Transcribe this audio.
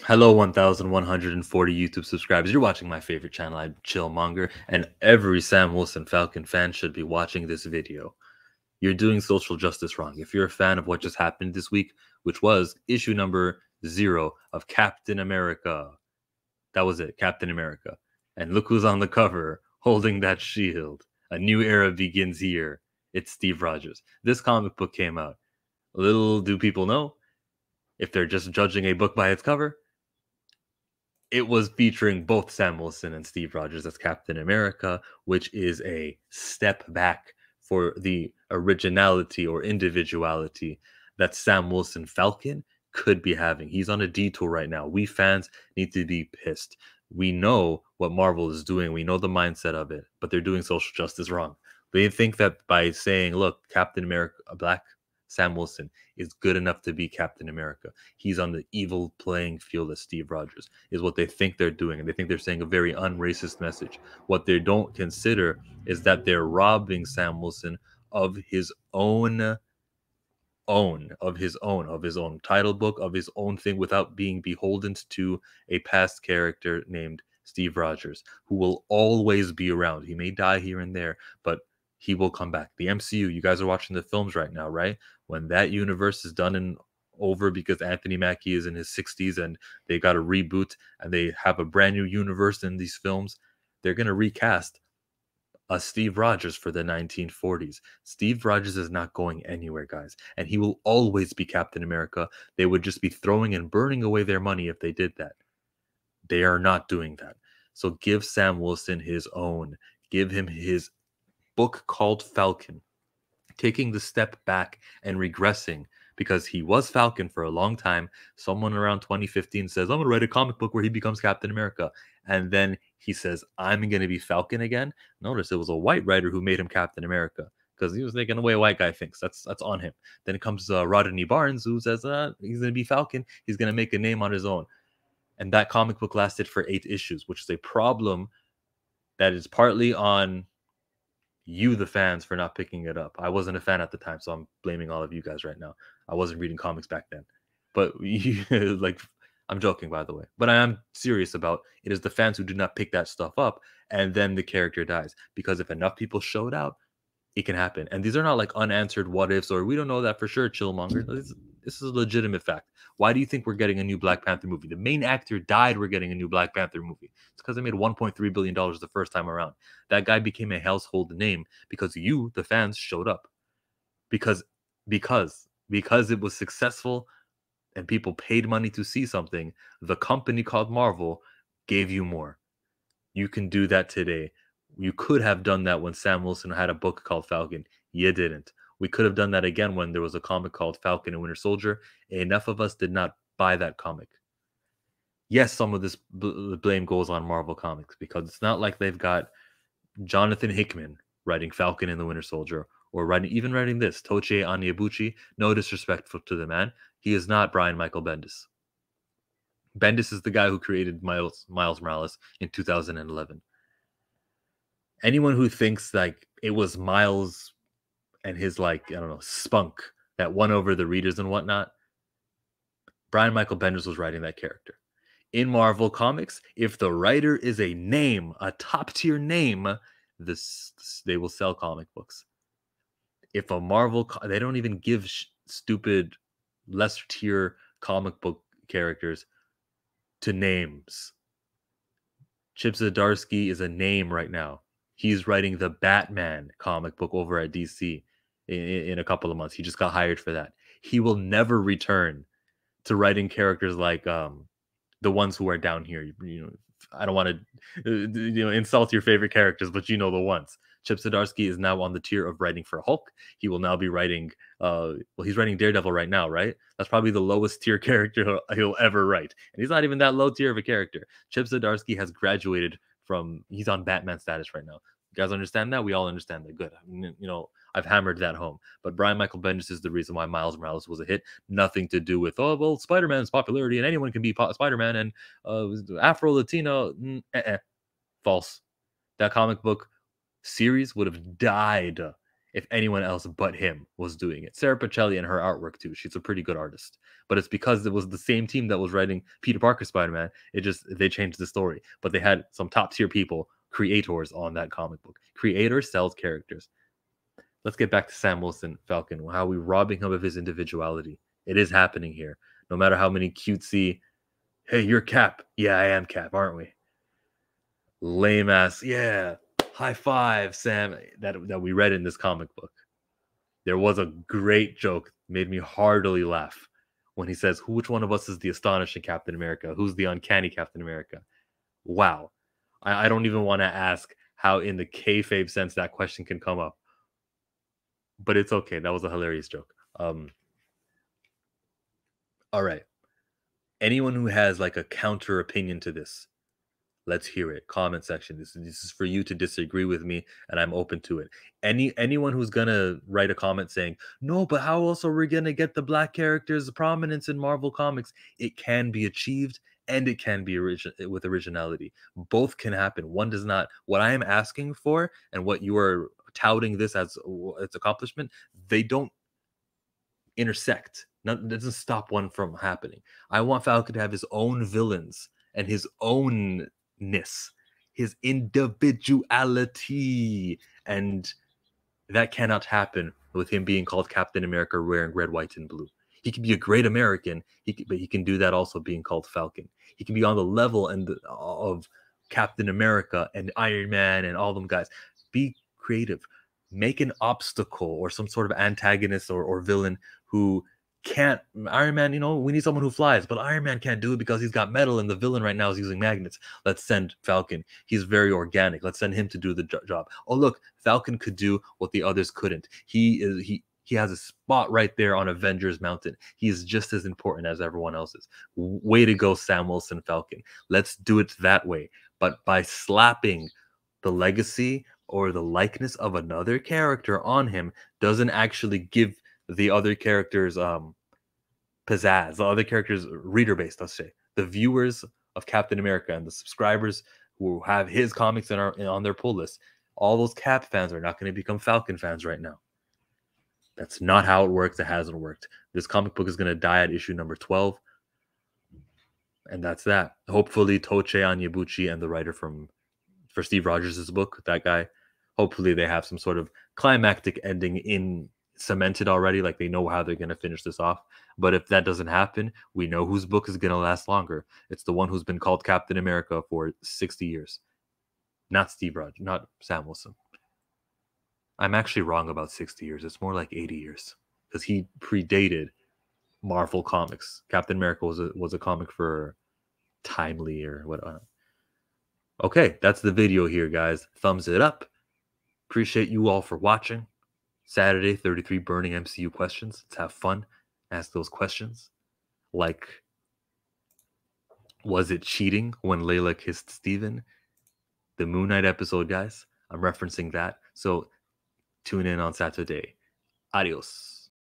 Hello, 1,140 YouTube subscribers. You're watching my favorite channel, I'm Chillmonger, and every Sam Wilson Falcon fan should be watching this video. You're doing social justice wrong. If you're a fan of what just happened this week, which was issue number 0 of Captain America, that was it, Captain America. And look who's on the cover holding that shield. A new era begins here. It's Steve Rogers. This comic book came out. Little do people know, if they're just judging a book by its cover, it was featuring both Sam Wilson and Steve Rogers as Captain America, which is a step back for the originality or individuality that Sam Wilson Falcon could be having. He's on a detour right now. We fans need to be pissed. We know what Marvel is doing. We know the mindset of it, but they're doing social justice wrong. They think that by saying, look, Captain America, Black Sam Wilson is good enough to be Captain America. He's on the evil playing field as Steve Rogers, is what they think they're doing. And they think they're saying a very unracist message. What they don't consider is that they're robbing Sam Wilson of his own of his own title book, of his own thing, without being beholden to a past character named Steve Rogers, who will always be around. He may die here and there, but he will come back. The MCU, you guys are watching the films right now, right? When that universe is done and over, because Anthony Mackie is in his 60s and they got a reboot and they have a brand new universe in these films, they're going to recast a Steve Rogers for the 1940s. Steve Rogers is not going anywhere, guys, and he will always be Captain America. They would just be throwing and burning away their money if they did that. They are not doing that. So give Sam Wilson his own. Give him his book called Falcon, taking the step back and regressing, because he was Falcon for a long time. Someone around 2015 says, I'm going to write a comic book where he becomes Captain America. And then he says, I'm going to be Falcon again. Notice it was a white writer who made him Captain America, because he was thinking the way a white guy thinks. That's on him. Then it comes Rodney Barnes, who says he's going to be Falcon. He's going to make a name on his own. And that comic book lasted for 8 issues, which is a problem that is partly on you, the fans, for not picking it up. I wasn't a fan at the time, so I'm blaming all of you guys right now. I wasn't reading comics back then. But like, I'm joking, by the way. But I am serious about it is the fans who do not pick that stuff up, and then the character dies. Because if enough people showed out, it can happen. And these are not like unanswered what ifs, or we don't know that for sure, Chillmonger. This is a legitimate fact. Why do you think we're getting a new Black Panther movie? The main actor died. We're getting a new Black Panther movie. It's because they made $1.3 billion the first time around. That guy became a household name because you, the fans, showed up. Because it was successful and people paid money to see something, the company called Marvel gave you more. You can do that today. You could have done that when Sam Wilson had a book called Falcon. You didn't. We could have done that again when there was a comic called Falcon and Winter Soldier. Enough of us did not buy that comic. Yes, some of this blame goes on Marvel Comics, because it's not like they've got Jonathan Hickman writing Falcon and the Winter Soldier, or writing this, Tochi Onyebuchi. No disrespect to the man. He is not Brian Michael Bendis. Bendis is the guy who created Miles Morales in 2011. Anyone who thinks like it was Miles and his, like, I don't know, spunk that won over the readers and whatnot, Brian Michael Bendis was writing that character. In Marvel Comics, if the writer is a name, a top tier name, they will sell comic books. If a Marvel, they don't even give stupid lesser tier comic book characters to names. Chip Zdarsky is a name right now. He's writing the Batman comic book over at DC in a couple of months. He just got hired for that. He will never return to writing characters like the ones who are down here. You know, I don't want to insult your favorite characters, but you know the ones. Chip Zdarsky is now on the tier of writing for Hulk. He will now be writing, he's writing Daredevil right now, right? That's probably the lowest tier character he'll ever write. And he's not even that low tier of a character. Chip Zdarsky has graduated from, he's on Batman status right now. You guys understand that? We all understand that. Good. I've hammered that home. But Brian Michael Bendis is the reason why Miles Morales was a hit. Nothing to do with, Spider-Man's popularity and anyone can be Spider-Man and Afro-Latino. False. That comic book series would have died if anyone else but him was doing it. Sarah Pacelli and her artwork too. She's a pretty good artist. But it's because it was the same team that was writing Peter Parker Spider-Man. They changed the story. But they had some top tier people, creators on that comic book. Creator sells characters. Let's get back to Sam Wilson, Falcon. How we robbing him of his individuality. It is happening here. No matter how many cutesy, hey, you're Cap. Yeah, I am Cap, aren't we? Lame ass, yeah, high five, Sam, that we read in this comic book. There was a great joke, made me heartily laugh, when he says, which one of us is the astonishing Captain America? Who's the uncanny Captain America? Wow. I don't even want to ask how in the kayfabe sense that question can come up. But it's okay. That was a hilarious joke. All right. Anyone who has like a counter opinion to this, let's hear it. Comment section. This is for you to disagree with me, and I'm open to it. Anyone who's gonna write a comment saying, no, but how else are we gonna get the black characters' prominence in Marvel Comics? It can be achieved, and it can be with originality. Both can happen. One does not. What I am asking for, and what you are touting this as its accomplishment, they don't intersect. That doesn't stop one from happening. I want Falcon to have his own villains and his ownness, his individuality, and that cannot happen with him being called Captain America wearing red, white, and blue. He can be a great American, but he can do that also being called Falcon. He can be on the level of Captain America and Iron Man and all them guys. Be creative. Make an obstacle or some sort of antagonist or villain who can't. Iron Man, we need someone who flies, but Iron Man can't do it because he's got metal and the villain right now is using magnets. Let's send Falcon. He's very organic. Let's send him to do the job. Oh, look, Falcon could do what the others couldn't. He has a spot right there on Avengers Mountain. He's just as important as everyone else is. Way to go, Sam Wilson, Falcon. Let's do it that way. But by slapping the legacy or the likeness of another character on him doesn't actually give the other characters pizzazz, the other characters reader based, let's say. The viewers of Captain America and the subscribers who have his comics on their pull list, all those Cap fans are not going to become Falcon fans right now. That's not how it works. It hasn't worked. This comic book is going to die at issue number 12. And that's that. Hopefully Toche Onyebuchi and the writer for Steve Rogers' book, that guy, hopefully they have some sort of climactic ending cemented already, like they know how they're going to finish this off. But if that doesn't happen, we know whose book is going to last longer. It's the one who's been called Captain America for 60 years. Not Steve Rogers, not Sam Wilson. I'm actually wrong about 60 years. It's more like 80 years because he predated Marvel Comics. Captain America was a comic for Timely or what. Okay, that's the video here, guys. Thumbs it up. Appreciate you all for watching. Saturday, 33 burning MCU questions. Let's have fun. Ask those questions. Like, was it cheating when Layla kissed Steven? The Moon Knight episode, guys. I'm referencing that. So tune in on Saturday. Adios.